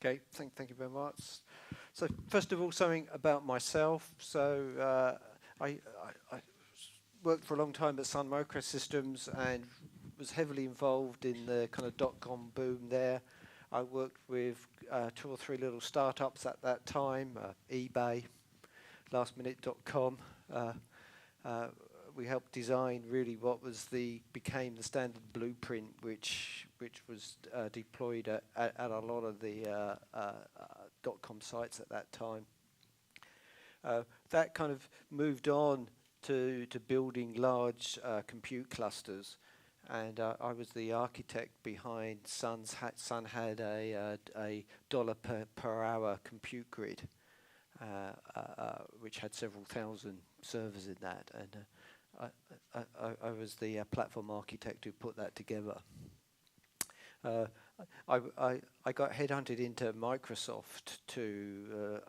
Okay, thank you very much. So first of all, something about myself. So I worked for a long time at Sun Microsystems and was heavily involved in the kind of dot-com boom there. I worked with 2 or 3 little startups at that time, eBay, lastminute.com. We helped design really what became the standard blueprint, which was deployed at a lot of the .com sites at that time. That kind of moved on to building large compute clusters, and I was the architect behind Sun had a dollar per hour compute grid, which had several thousand servers in that, and I was the platform architect who put that together. I got headhunted into Microsoft to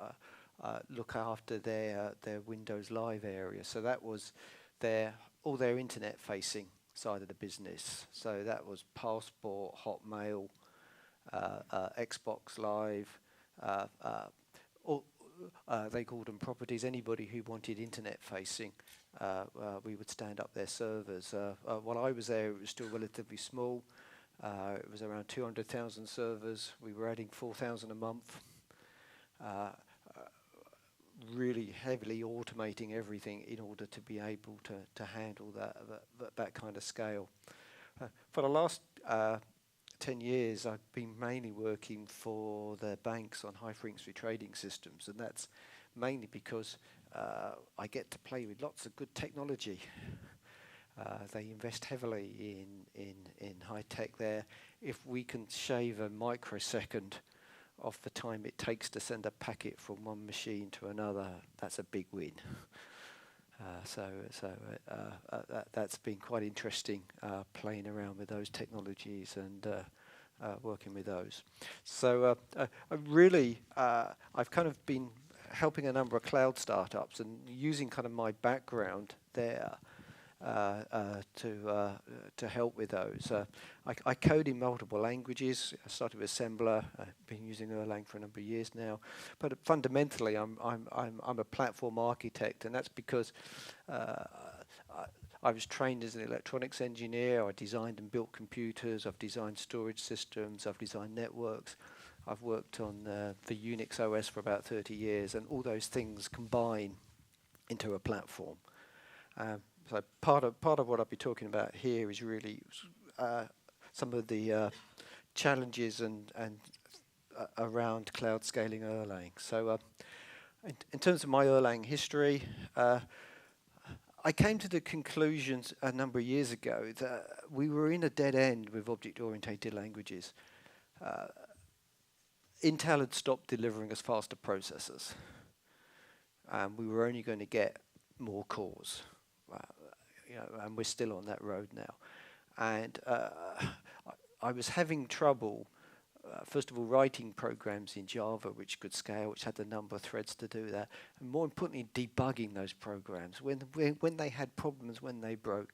look after their Windows Live area. So that was all their internet-facing side of the business. So that was Passport, Hotmail, Xbox Live. They called them properties. Anybody who wanted internet-facing, we would stand up their servers. While I was there, it was still relatively small. It was around 200,000 servers. We were adding 4,000 a month. Really heavily automating everything in order to be able to handle that kind of scale. For the last 10 years, I've been mainly working for the banks on high-frequency trading systems, and that's mainly because I get to play with lots of good technology. They invest heavily in high tech there. If we can shave a microsecond off the time it takes to send a packet from one machine to another, that's a big win. That's been quite interesting, playing around with those technologies and working with those. So I've kind of been helping a number of cloud startups and using kind of my background there to help with those. I code in multiple languages. I started with assembler. I've been using Erlang for a number of years now. But fundamentally, I'm a platform architect, and that's because I was trained as an electronics engineer. I designed and built computers. I've designed storage systems. I've designed networks. I've worked on the Unix OS for about 30 years, and all those things combine into a platform. So part of what I'll be talking about here is really some of the challenges and around cloud scaling Erlang. So in terms of my Erlang history, I came to the conclusions a number of years ago that we were in a dead end with object-oriented languages. Intel had stopped delivering us faster processors, and we were only going to get more cores. And we're still on that road now. And I was having trouble, first of all, writing programs in Java which could scale, which had a number of threads to do that, and more importantly, debugging those programs. When they had problems, when they broke,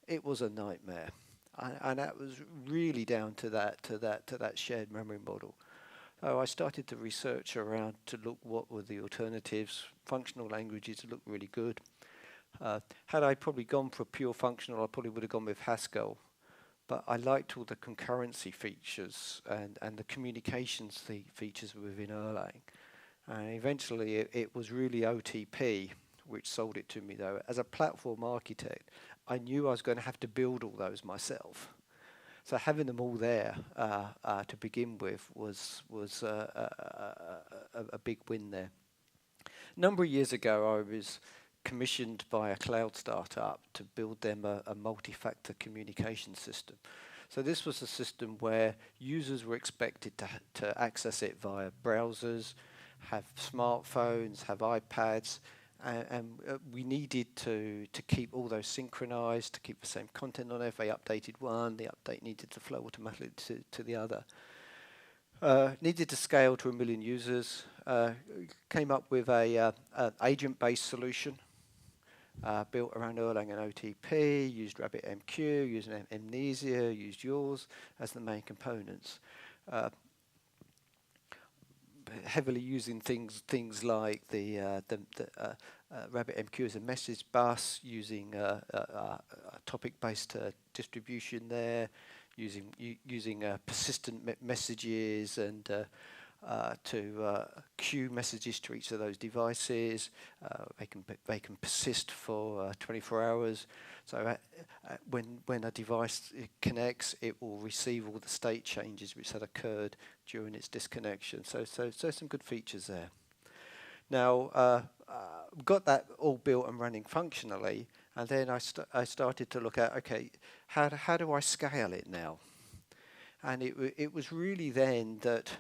it was a nightmare. And that was really down to that shared memory model. So I started to research around to look what were the alternatives. Functional languages looked really good. Had I probably gone for pure functional, I probably would have gone with Haskell. But I liked all the concurrency features and the communications features within Erlang. And eventually it was really OTP which sold it to me, though. As a platform architect, I knew I was going to have to build all those myself. So having them all there to begin with was a big win there. A number of years ago, I was commissioned by a cloud startup to build them a multi-factor communication system. So this was a system where users were expected to access it via browsers, have smartphones, have iPads, and we needed to keep all those synchronized, to keep the same content on it. If they updated one, the update needed to flow automatically to the other. Needed to scale to 1 million users. Came up with an agent-based solution built around Erlang and OTP, used RabbitMQ, used Amnesia, used yours as the main components. heavily using things like the RabbitMQ as a message bus, using topic-based distribution there, using persistent messages and to queue messages to each of those devices. They can persist for 24 hours. So when a device connects, it will receive all the state changes which had occurred during its disconnection. So some good features there. Now, got that all built and running functionally, and then I started to look at, okay, how do I scale it now? And it was really then that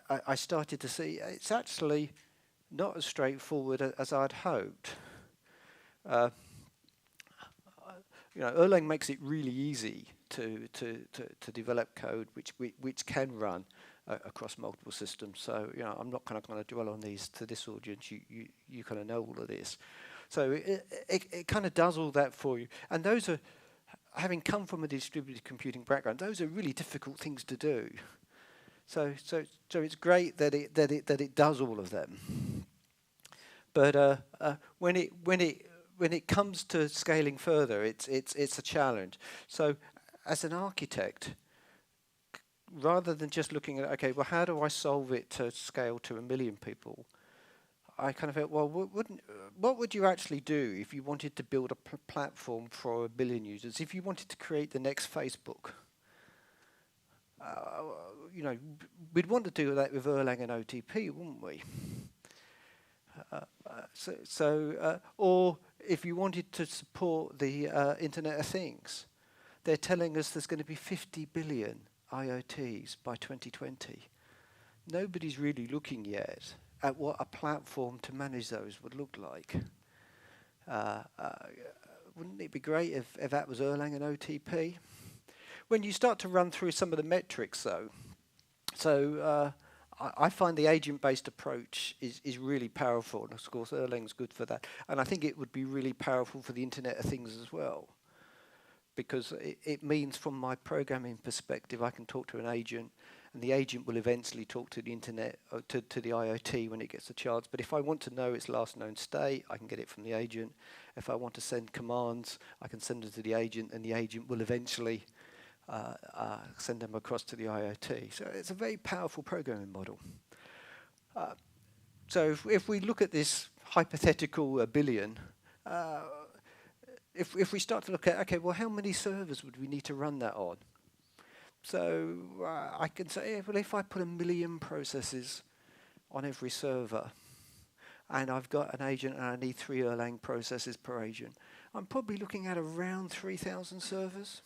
I started to see it's actually not as straightforward as I'd hoped. Erlang makes it really easy to develop code which can run across multiple systems. So I'm not kind of going to dwell on these to this audience. You kind of know all of this. So it kind of does all that for you. And those are, having come from a distributed computing background, those are really difficult things to do. So it's great that it does all of them. But when it comes to scaling further, it's a challenge. So as an architect, rather than just looking at, okay, well, how do I solve it to scale to 1 million people? I kind of felt, well, what would you actually do if you wanted to build a platform for 1 billion users? If you wanted to create the next Facebook? We'd want to do that with Erlang and OTP, wouldn't we? Or if you wanted to support the Internet of Things, they're telling us there's going to be 50 billion IoTs by 2020. Nobody's really looking yet at what a platform to manage those would look like. Wouldn't it be great if that was Erlang and OTP? When you start to run through some of the metrics, though, so I find the agent-based approach is really powerful, and of course Erlang's good for that. And I think it would be really powerful for the Internet of Things as well, because it means from my programming perspective, I can talk to an agent, and the agent will eventually talk to the Internet, or to the IoT when it gets a chance. But if I want to know its last known state, I can get it from the agent. If I want to send commands, I can send them to the agent, and the agent will eventually send them across to the IoT. So it's a very powerful programming model. So if we look at this hypothetical 1 billion, if we start to look at, okay, well, how many servers would we need to run that on? So I can say, well, if I put 1 million processes on every server, and I've got an agent and I need 3 Erlang processes per agent, I'm probably looking at around 3,000 servers.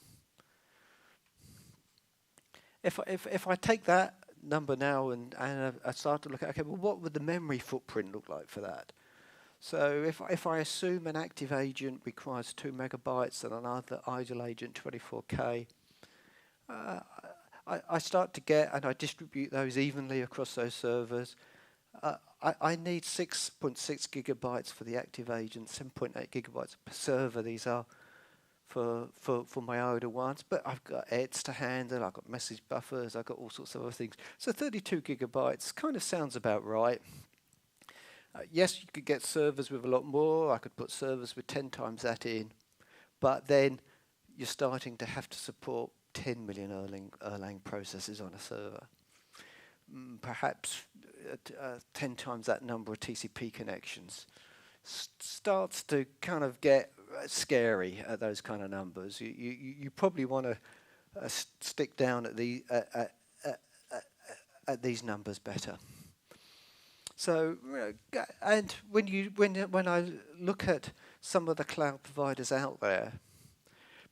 If I take that number now and I start to look at, okay, well, what would the memory footprint look like for that? So if I assume an active agent requires 2 megabytes and another idle agent 24K, I start to get, and I distribute those evenly across those servers. I need 6.6 gigabytes for the active agent, 7.8 gigabytes per server. These are for my older ones, but I've got ETs to handle, I've got message buffers, I've got all sorts of other things. So 32 gigabytes kind of sounds about right. Yes, you could get servers with a lot more. I could put servers with 10 times that in, but then you're starting to have to support 10 million Erlang processes on a server. Perhaps 10 times that number of TCP connections. Starts to kind of get scary at those kind of numbers. You probably want to stick down at these numbers better. So, and when I look at some of the cloud providers out there,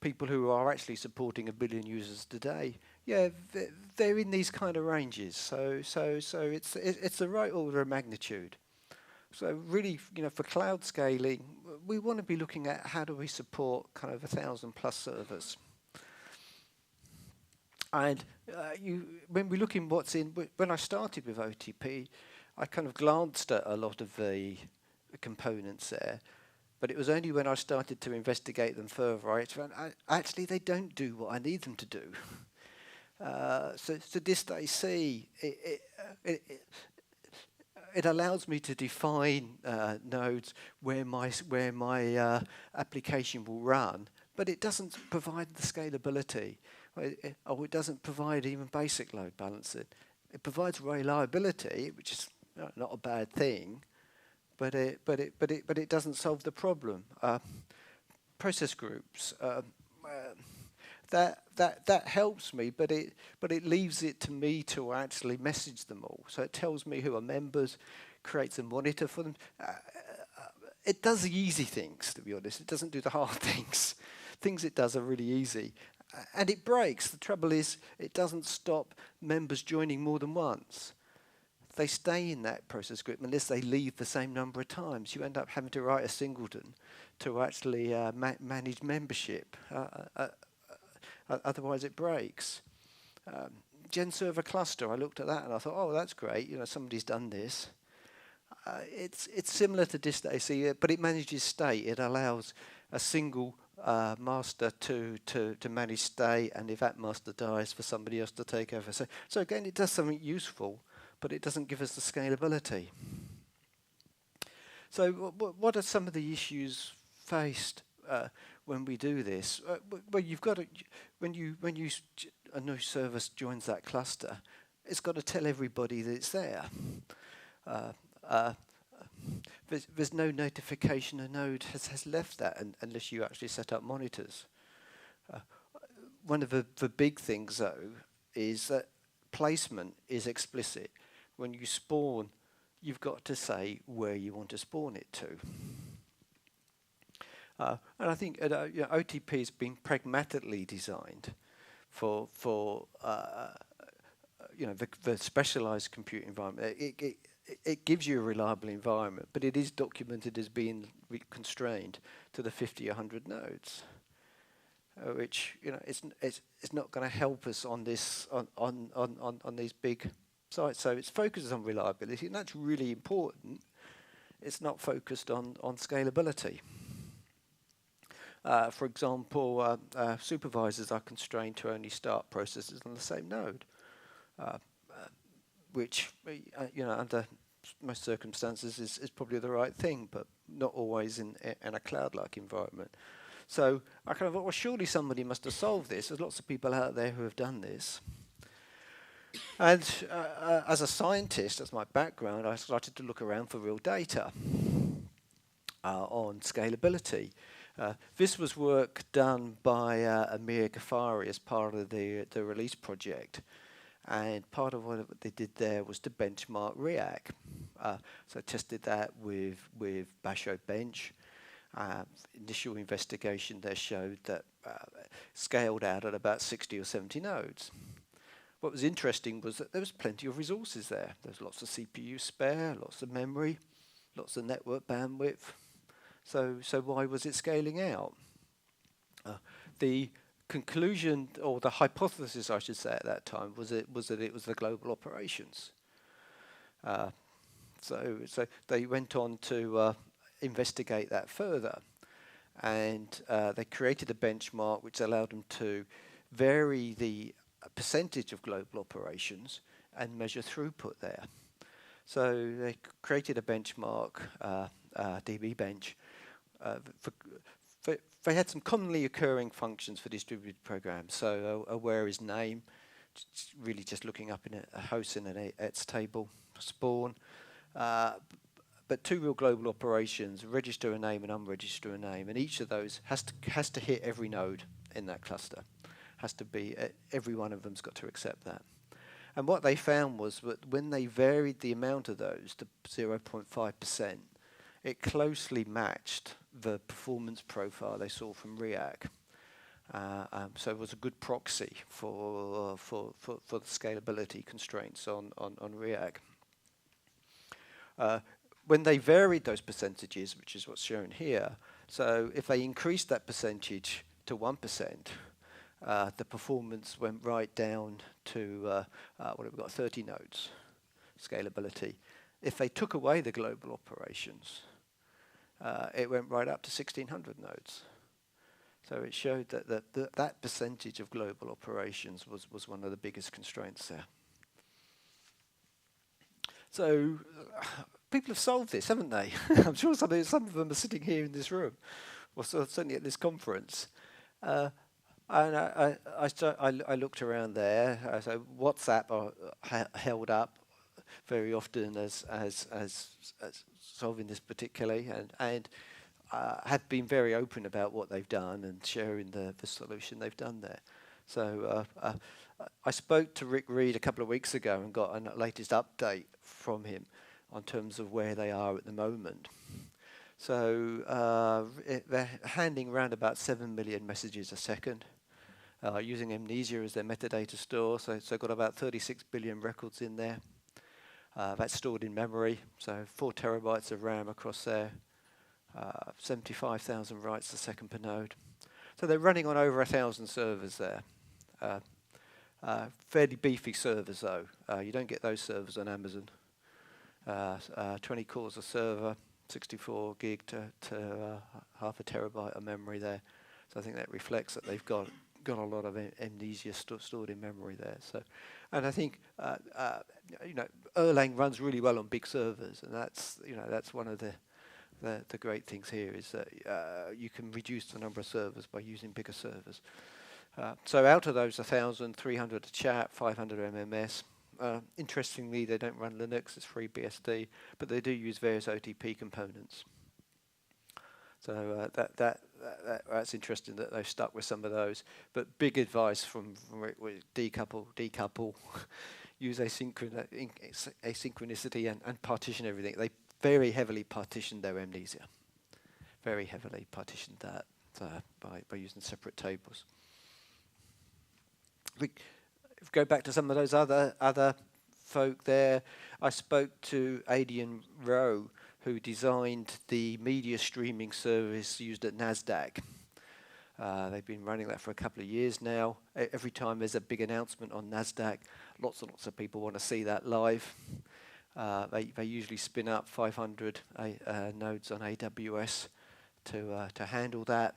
people who are actually supporting 1 billion users today, yeah, they're in these kind of ranges. So it's the right order of magnitude. So really, for cloud scaling, we want to be looking at how do we support kind of 1,000 plus servers. And when we look in what's in, when I started with OTP, I kind of glanced at a lot of the components there, but it was only when I started to investigate them further, I found actually they don't do what I need them to do. So this they see, it allows me to define nodes where my application will run, but it doesn't provide the scalability. It doesn't provide even basic load balancing. It provides reliability, which is not a bad thing, but it doesn't solve the problem. Process groups. That helps me, but it leaves it to me to actually message them all. So it tells me who are members, creates a monitor for them. It does the easy things, to be honest. It doesn't do the hard things. Things it does are really easy. And it breaks. The trouble is, it doesn't stop members joining more than once. They stay in that process group unless they leave the same number of times. You end up having to write a singleton to actually manage membership. Otherwise it breaks. Gen server cluster, I looked at that and I thought, oh, that's great, somebody's done this. It's similar to dist AC, but it manages state. It allows a single master to manage state, and if that master dies, for somebody else to take over. So again, it does something useful, but it doesn't give us the scalability. So what are some of the issues faced when we do this? Well, you've got to, when a new service joins that cluster, it's got to tell everybody that it's there. There's no notification a node has left that unless you actually set up monitors. One of the big things, though, is that placement is explicit. When you spawn, you've got to say where you want to spawn it to. And I think OTP has been pragmatically designed for the specialized compute environment. It gives you a reliable environment, but it is documented as being constrained to the 50 or 100 nodes, which it's not going to help us on this on these big sites. So it's focused on reliability, and that's really important. It's not focused on scalability. For example, supervisors are constrained to only start processes on the same node, which under most circumstances is probably the right thing, but not always in a cloud-like environment. So I kind of thought, well, surely somebody must have solved this. There's lots of people out there who have done this. And as a scientist, as my background, I started to look around for real data on scalability. This was work done by Amir Ghaffari as part of the release project. And part of what they did there was to benchmark React. So I tested that with Basho Bench. Initial investigation there showed that scaled out at about 60 or 70 nodes. What was interesting was that there was plenty of resources there. There was lots of CPU spare, lots of memory, lots of network bandwidth. So why was it scaling out? The conclusion, or the hypothesis, I should say, at that time was that it was the global operations. So they went on to investigate that further, and they created a benchmark which allowed them to vary the percentage of global operations and measure throughput there. So they created a benchmark, DB bench. They had some commonly occurring functions for distributed programs. So where is name, really just looking up in a host in an ETS table, spawn. But two real global operations, register a name and unregister a name, and each of those has to hit every node in that cluster. Has to be, every one of them's got to accept that. And what they found was that when they varied the amount of those to 0.5%, it closely matched the performance profile they saw from React. So it was a good proxy for the scalability constraints on React. When they varied those percentages, which is what's shown here, so if they increased that percentage to 1%, the performance went right down to, what have we got, 30 nodes, scalability. If they took away the global operations, it went right up to 1,600 nodes. So it showed that percentage of global operations was one of the biggest constraints there. So people have solved this, haven't they? I'm sure some of them are sitting here in this room, or certainly at this conference. And I looked around there. So WhatsApp are held up very often as solving this particularly, and have been very open about what they've done and sharing the solution they've done there. So I spoke to Rick Reed a couple of weeks ago and got a latest update from him on terms of where they are at the moment. So they're handling around about 7 million messages a second, using Amnesia as their metadata store. So they've got about 36 billion records in there. That's stored in memory, so 4 terabytes of RAM across there, 75,000 writes a second per node. So they're running on over 1,000 servers there. Fairly beefy servers though. You don't get those servers on Amazon. 20 cores a server, 64 gig to half a terabyte of memory there. So I think that reflects that they've got a lot of Amnesia stored in memory there. So, and I think Erlang runs really well on big servers, and that's one of the great things here is that you can reduce the number of servers by using bigger servers. So out of those 1,300 to chat, 500 MMS. Interestingly, they don't run Linux, it's FreeBSD, but they do use various OTP components. So that's interesting that they've stuck with some of those. But big advice from decouple, use asynchronicity and partition everything. They very heavily partitioned their Amnesia. Very heavily partitioned that by using separate tables. If we go back to some of those other folk there, I spoke to Adrian Rowe, who designed the media streaming service used at Nasdaq. They've been running that for a couple of years now. Every time there's a big announcement on Nasdaq, lots and lots of people want to see that live. They usually spin up 500 nodes on AWS to handle that.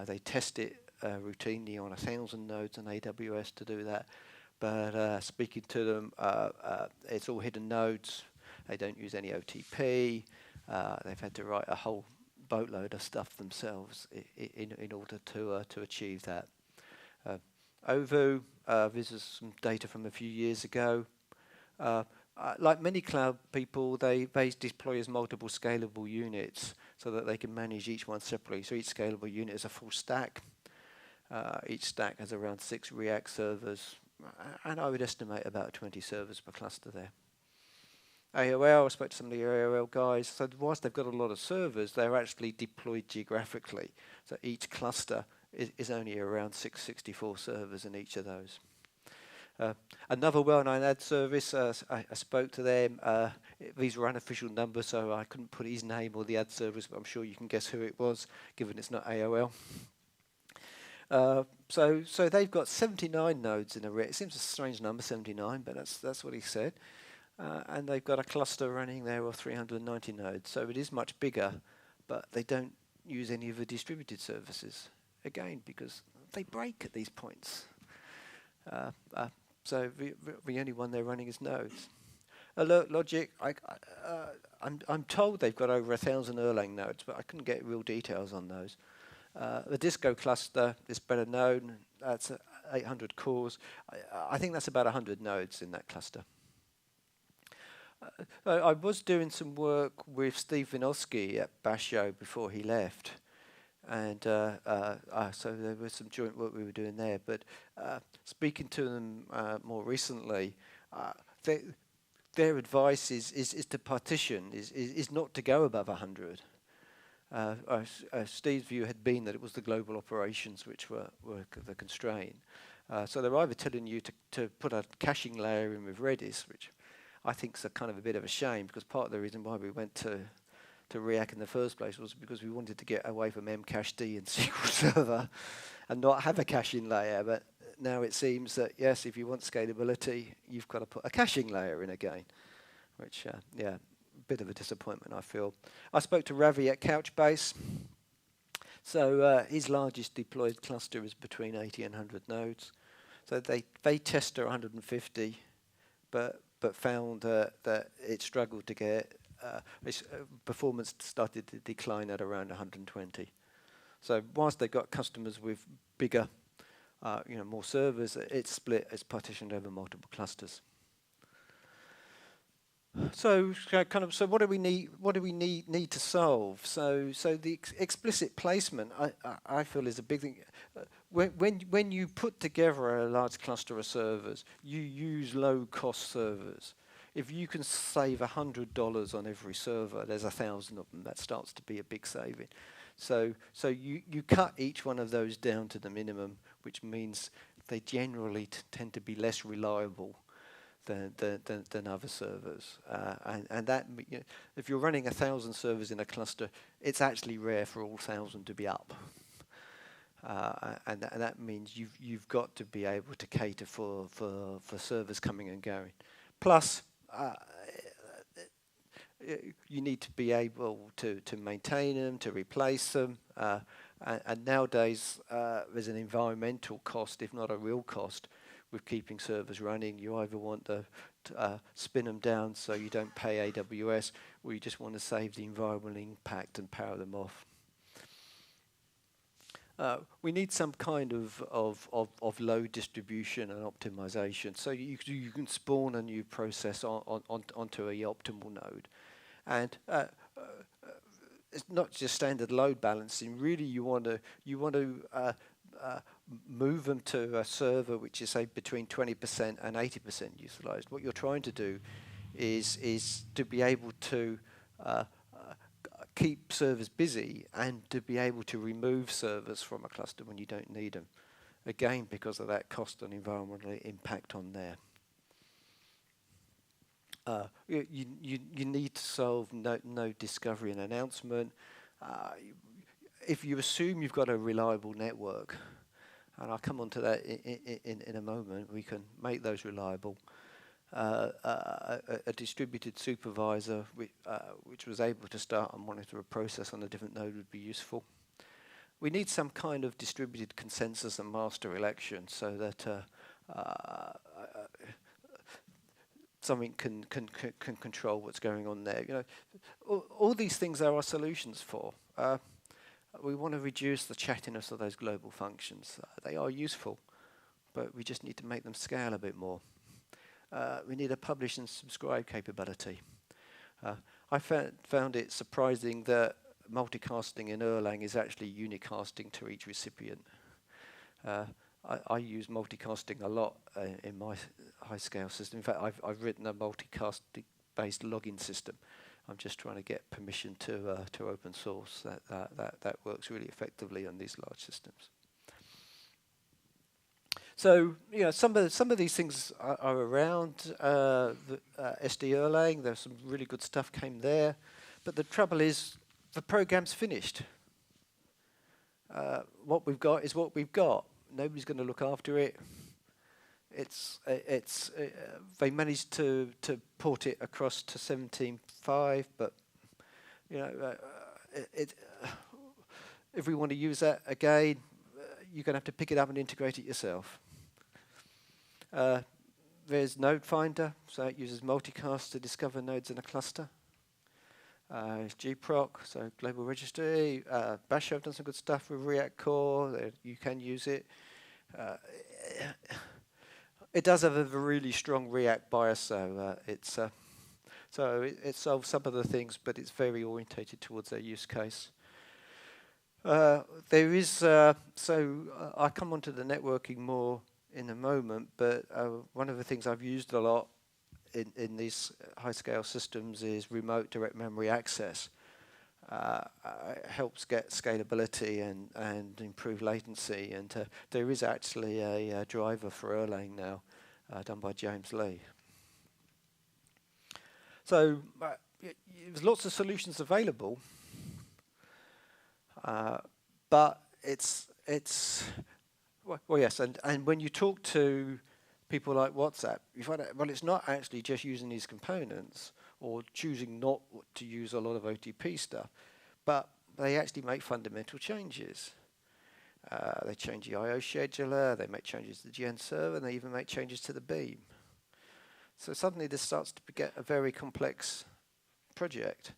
They test it routinely on 1,000 nodes on AWS to do that. But speaking to them, it's all hidden nodes. They don't use any OTP. They've had to write a whole boatload of stuff themselves in order to achieve that. OVU, this is some data from a few years ago. Like many cloud people, they deploy as multiple scalable units so that they can manage each one separately. So each scalable unit is a full stack. Each stack has around 6 React servers, and I would estimate about 20 servers per cluster there. AOL, I spoke to some of the AOL guys. So whilst they've got a lot of servers, they're actually deployed geographically. So each cluster is only around 664 servers in each of those. Another well-known ad service, I spoke to them. These were unofficial numbers, so I couldn't put his name or the ad service, but I'm sure you can guess who it was, given it's not AOL. So they've got 79 nodes in a rig. It seems a strange number, 79, but that's what he said. And they've got a cluster running there of 390 nodes. So it is much bigger, but they don't use any of the distributed services, again, because they break at these points. So the only one they're running is nodes. Alert Logic, I'm told they've got over 1,000 Erlang nodes, but I couldn't get real details on those. The Disco cluster is better known. That's 800 cores. I think that's about 100 nodes in that cluster. I was doing some work with Steve Winowski at Basho before he left. And so there was some joint work we were doing there. But speaking to them more recently, their advice is to partition, is not to go above 100. Steve's view had been that it was the global operations which were the constraint. So they're either telling you to put a caching layer in with Redis, which I think is a kind of a bit of a shame, because part of the reason why we went to React in the first place was because we wanted to get away from Memcached and SQL Server and not have a caching layer. But now it seems that, yes, if you want scalability, you've got to put a caching layer in again, which, yeah, bit of a disappointment, I feel. I spoke to Ravi at Couchbase. So his largest deployed cluster is between 80 and 100 nodes. So they test to 150, but but found that it struggled to get its performance started to decline at around 120. So whilst they got customers with bigger, more servers, it's split, it's partitioned over multiple clusters. So so what do we need? What do we need to solve? So the explicit placement, I feel, is a big thing. When you put together a large cluster of servers, you use low-cost servers. If you can save $100 on every server, there's 1,000 of them. That starts to be a big saving. So you cut each one of those down to the minimum, which means they generally tend to be less reliable than other servers, and that, if you're running 1,000 servers in a cluster, it's actually rare for all 1,000 to be up, and that means you've got to be able to cater for servers coming and going. Plus, you need to be able to maintain them, to replace them, and nowadays there's an environmental cost, if not a real cost, with keeping servers running. You either want to spin them down so you don't pay AWS, or you just want to save the environmental impact and power them off. We need some kind of load distribution and optimization, so you can spawn a new process onto a optimal node, and it's not just standard load balancing. Really, you want to move them to a server which is, say, between 20% and 80% utilized. What you're trying to do is to be able to keep servers busy and to be able to remove servers from a cluster when you don't need them. Again, because of that cost and environmental impact on there. You need to solve node discovery and announcement. If you assume you've got a reliable network, and I'll come on to that in a moment, we can make those reliable. A distributed supervisor which was able to start and monitor a process on a different node would be useful. We need some kind of distributed consensus and master election so that something can control what's going on there. All these things there are solutions for. We want to reduce the chattiness of those global functions. They are useful, but we just need to make them scale a bit more. We need a publish and subscribe capability. I found it surprising that multicasting in Erlang is actually unicasting to each recipient. I use multicasting a lot in my high-scale system. In fact, I've written a multicast-based login system. I'm just trying to get permission to open source. That works really effectively on these large systems. So some of these things are around. SD Erlang, there's some really good stuff came there, but the trouble is the program's finished. What we've got is what we've got. Nobody's going to look after it. They managed to port it across to 17.5, but if we want to use that again, you're going to have to pick it up and integrate it yourself. There's Node Finder, so it uses multicast to discover nodes in a cluster. It's gproc, so global registry. Bash have done some good stuff with React Core. You can use it. It does have a really strong React bias, so it solves some of the things, but it's very orientated towards their use case. There is I'll come onto the networking more in a moment, but one of the things I've used a lot in these high-scale systems is remote direct memory access. It helps get scalability and improve latency, and there is actually a driver for Erlang now done by James Lee. So there's lots of solutions available, but it's well, yes, and when you talk to people like WhatsApp, you find out, well, it's not actually just using these components or choosing not to use a lot of OTP stuff, but they actually make fundamental changes. They change the I/O scheduler, they make changes to the GN server, and they even make changes to the beam. So suddenly this starts to get a very complex project.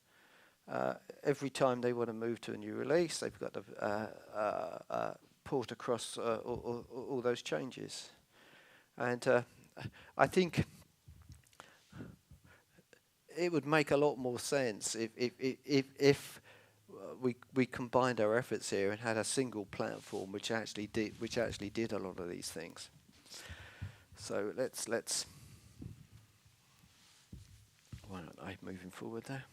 Every time they want to move to a new release, they've got to port across all those changes. And I think it would make a lot more sense if we combined our efforts here and had a single platform which actually did a lot of these things. So let's why don't I moving forward there?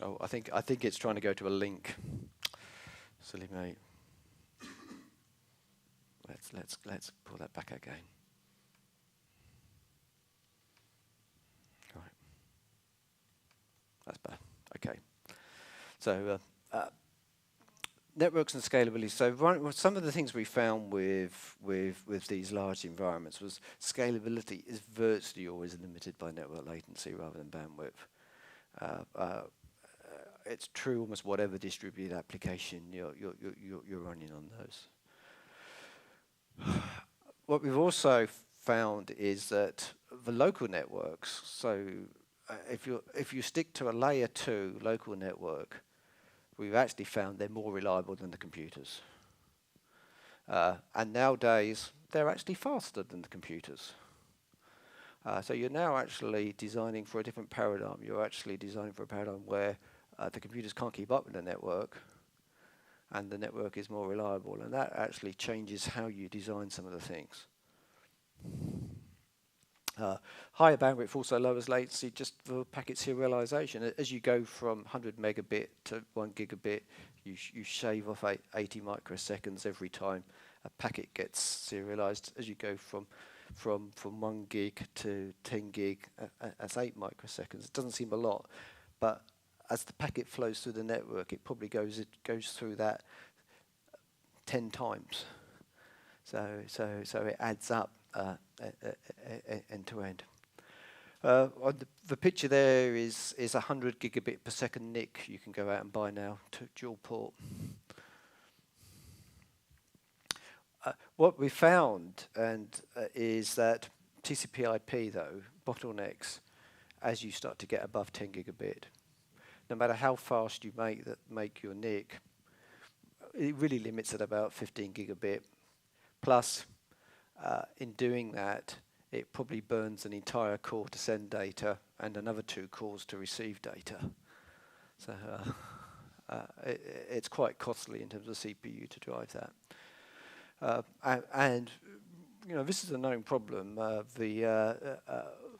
Oh, I think it's trying to go to a link. Silly mate. Let's pull that back again. Right. That's bad. Okay. So networks and scalability. So some of the things we found with these large environments was scalability is virtually always limited by network latency rather than bandwidth. It's true almost whatever distributed application you're running on those. What we've also found is that the local networks, so if you stick to a layer 2 local network, we've actually found they're more reliable than the computers. And nowadays, they're actually faster than the computers. So you're now actually designing for a different paradigm. You're actually designing for a paradigm where the computers can't keep up with the network, and the network is more reliable, and that actually changes how you design some of the things. Higher bandwidth also lowers latency just for packet serialization. As you go from 100 megabit to 1 gigabit, you shave off 80 microseconds every time a packet gets serialized. As you go from 1 gig to 10 gig, that's 8 microseconds. It doesn't seem a lot, but as the packet flows through the network, it probably goes through that 10 times. So it adds up end to end. On the picture there is 100 gigabit per second NIC you can go out and buy now to dual port. What we found is that TCP/IP though bottlenecks as you start to get above 10 gigabit. No matter how fast you make your NIC, it really limits at about 15 gigabit. Plus, in doing that, it probably burns an entire core to send data and another 2 cores to receive data. So it's quite costly in terms of CPU to drive that. And you know, this is a known problem.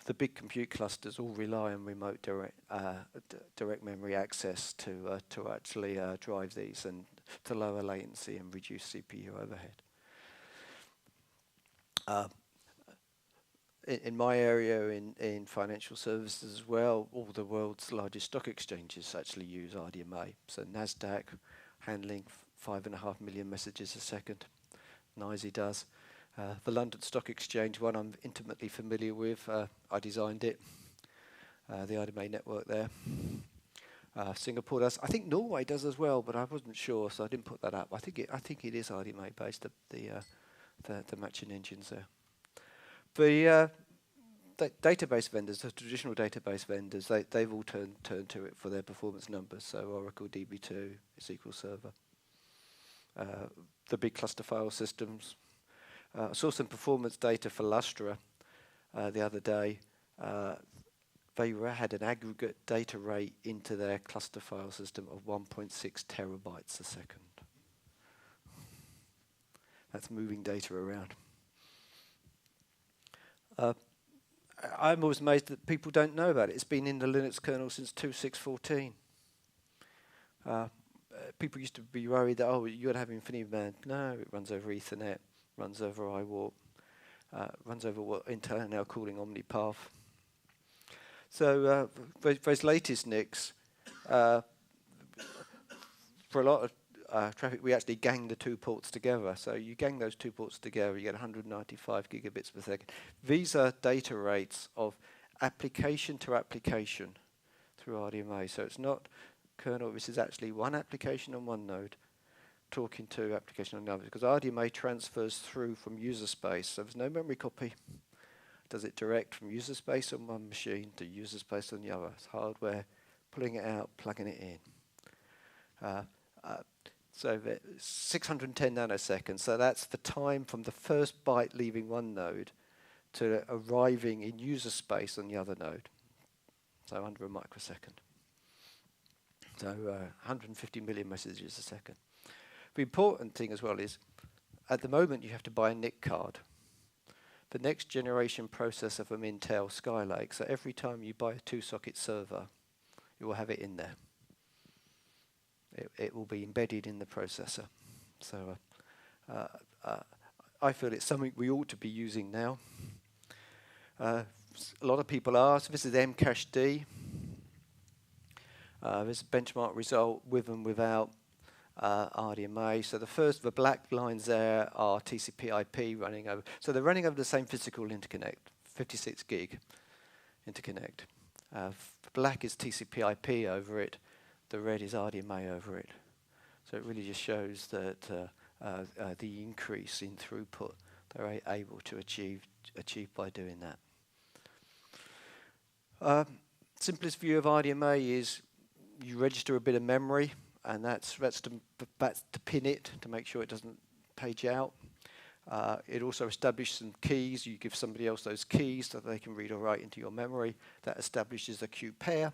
The big compute clusters all rely on remote direct memory access to actually drive these and to lower latency and reduce CPU overhead. In my area, in financial services as well, all the world's largest stock exchanges actually use RDMA. So Nasdaq handling 5.5 million messages a second. NYSE does. The London Stock Exchange, one I'm intimately familiar with, I designed it, the RDMA network there. Singapore does. I think Norway does as well, but I wasn't sure, so I didn't put that up. I think it is RDMA based, the matching engines there. The database vendors, the traditional database vendors, they've all turned to it for their performance numbers. So Oracle DB2, SQL Server, the big cluster file systems. I saw some performance data for Lustra the other day. They had an aggregate data rate into their cluster file system of 1.6 terabytes a second. That's moving data around. I'm always amazed that people don't know about it. It's been in the Linux kernel since 2.6.14. People used to be worried that, oh, you're going to have InfiniBand. No, it runs over Ethernet, runs over IWARP, runs over what Intel are now calling OmniPath. So those latest NICs, for a lot of traffic, we actually gang the 2 ports together. So you gang those 2 ports together, you get 195 gigabits per second. These are data rates of application to application through RDMA. So it's not kernel, this is actually one application on one node talking to application on the other, because RDMA transfers through from user space, so there's no memory copy. Does it direct from user space on one machine to user space on the other? It's hardware pulling it out, plugging it in. So 610 nanoseconds, so that's the time from the first byte leaving one node to arriving in user space on the other node. So under a microsecond. So 150 million messages a second. The important thing as well is, at the moment you have to buy a NIC card. The next generation processor from Intel, Skylake, so every time you buy a 2-socket server, you will have it in there. It will be embedded in the processor. So I feel it's something we ought to be using now. A lot of people ask, this is Mcache-D. This is a benchmark result with and without RDMA. So the black lines there are TCP/IP running over. So they're running over the same physical interconnect, 56 gig interconnect. The black is TCP/IP over it. The red is RDMA over it. So it really just shows that the increase in throughput they're able to achieve by doing that. Simplest view of RDMA is you register a bit of memory, and that's to pin it to make sure it doesn't page out. It also establishes some keys. You give somebody else those keys so that they can read or write into your memory. That establishes a queue pair.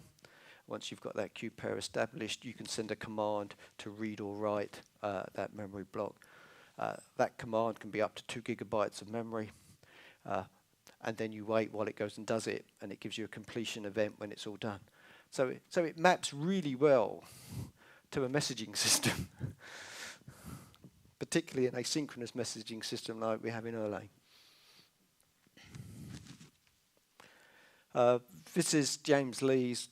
Once you've got that queue pair established, you can send a command to read or write that memory block. That command can be up to 2 gigabytes of memory. And then you wait while it goes and does it, and it gives you a completion event when it's all done. So it maps really well to a messaging system, particularly an asynchronous messaging system like we have in Erlang. This is James Lee's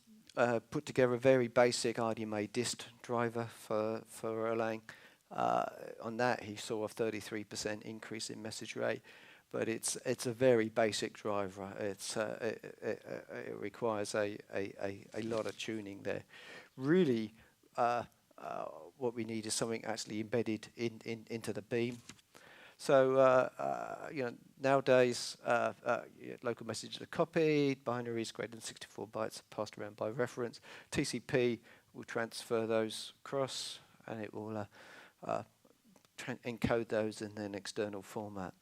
put together a very basic RDMA dist driver for Erlang. On that, he saw a 33% increase in message rate, but it's a very basic driver. It requires a lot of tuning there. Really, what we need is something actually embedded into the beam. So nowadays, local messages are copied, binaries greater than 64 bytes are passed around by reference. TCP will transfer those across, and it will encode those in an external format.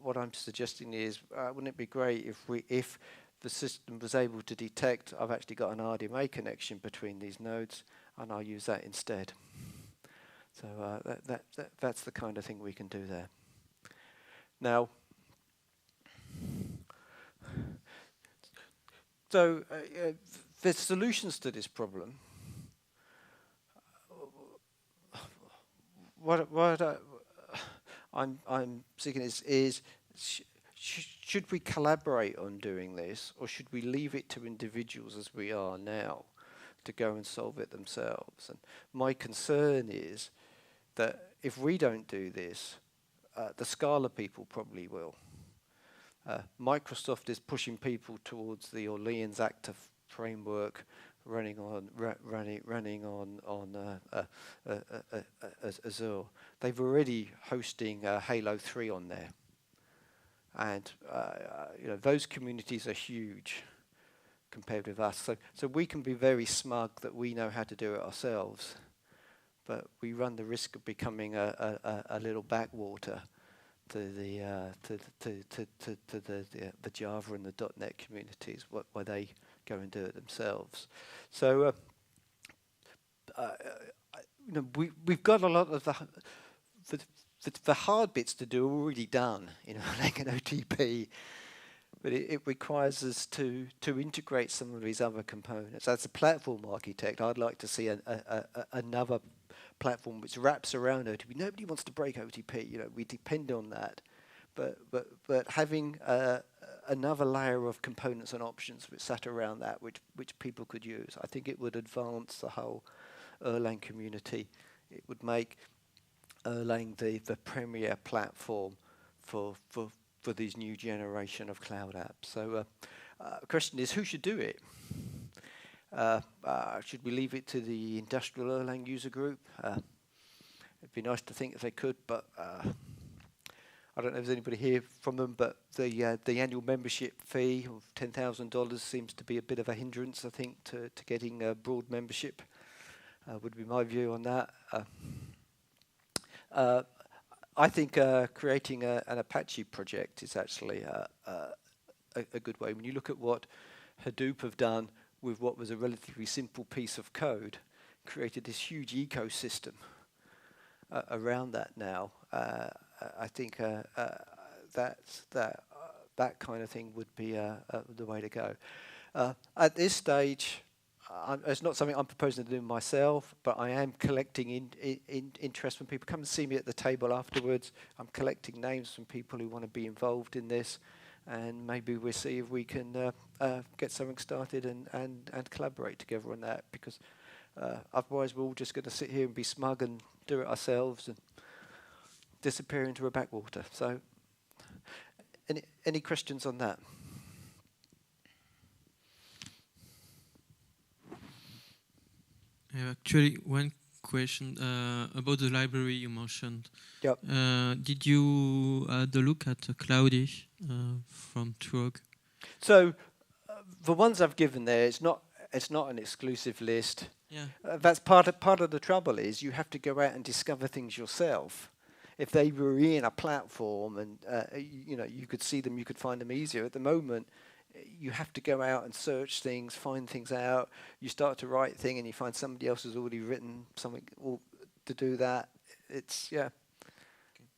What I'm suggesting is, wouldn't it be great if the system was able to detect I've actually got an RDMA connection between these nodes, and I'll use that instead. So that's the kind of thing we can do there. Now, so there's solutions to this problem. What I'm seeking is should we collaborate on doing this, or should we leave it to individuals as we are now to go and solve it themselves? And my concern is that if we don't do this, the Scala people probably will. Microsoft is pushing people towards the Orleans Actor framework, running on Azure. They've already hosting Halo 3 on there, and those communities are huge compared with us. So we can be very smug that we know how to do it ourselves, but we run the risk of becoming a little backwater to the Java and the .NET communities, where they go and do it themselves. So we've got a lot of the hard bits to do already done in Erlang and OTP, but it requires us to integrate some of these other components. As a platform architect, I'd like to see another platform which wraps around OTP. Nobody wants to break OTP. We depend on that, but having another layer of components and options which sat around that, which people could use, I think it would advance the whole Erlang community. It would make Erlang the premier platform for these new generation of cloud apps. So the question is, who should do it? Should we leave it to the industrial Erlang user group? It'd be nice to think if they could, but I don't know if there's anybody here from them, but the annual membership fee of $10,000 seems to be a bit of a hindrance, I think, to getting a broad membership. Would be my view on that. I think creating an Apache project is actually a good way. When you look at what Hadoop have done with what was a relatively simple piece of code, created this huge ecosystem around that now. I think that kind of thing would be the way to go. At this stage, it's not something I'm proposing to do myself, but I am collecting interest when people come and see me at the table afterwards. I'm collecting names from people who want to be involved in this, and maybe we'll see if we can get something started and collaborate together on that, because otherwise we're all just going to sit here and be smug and do it ourselves and disappear into a backwater. So, any questions on that? I have actually one question about the library you mentioned. Yep. Did you had a look at Cloudish from Trog? So, the ones I've given there, it's not an exclusive list. Yeah. That's part of the trouble is you have to go out and discover things yourself. If they were in a platform and you could see them, you could find them easier. At the moment, you have to go out and search things, find things out. You start to write a thing and you find somebody else has already written something to do that. It's, yeah. Okay.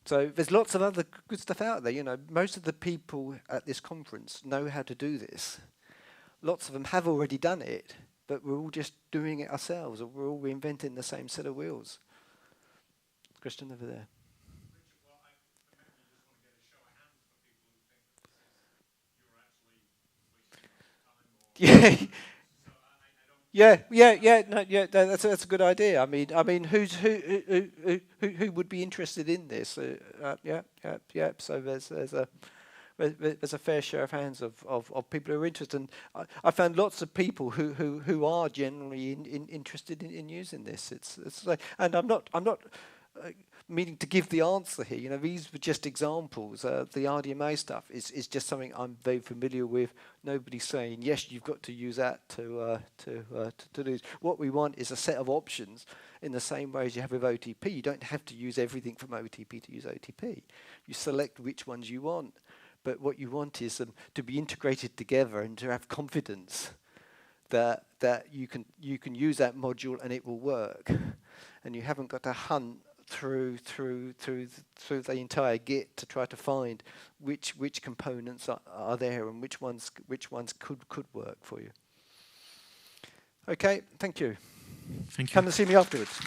So there's lots of other good stuff out there. Most of the people at this conference know how to do this. Lots of them have already done it, but we're all just doing it ourselves, or we're all reinventing the same set of wheels. Question over there. Yeah. No, that's a good idea. I mean, who would be interested in this? Yeah. So there's a fair share of hands of people who are interested. And I found lots of people who are generally interested in using this. It's like, and I'm not meaning to give the answer here. These were just examples. The RDMA stuff is just something I'm very familiar with. Nobody's saying yes, you've got to use that to do this. What we want is a set of options in the same way as you have with OTP. You don't have to use everything from OTP to use OTP. You select which ones you want, but what you want is them to be integrated together and to have confidence that you can use that module and it will work, and you haven't got to hunt through the entire Git to try to find which components are there and which ones could work for you. Okay, thank you. Thank you. Come and see me afterwards.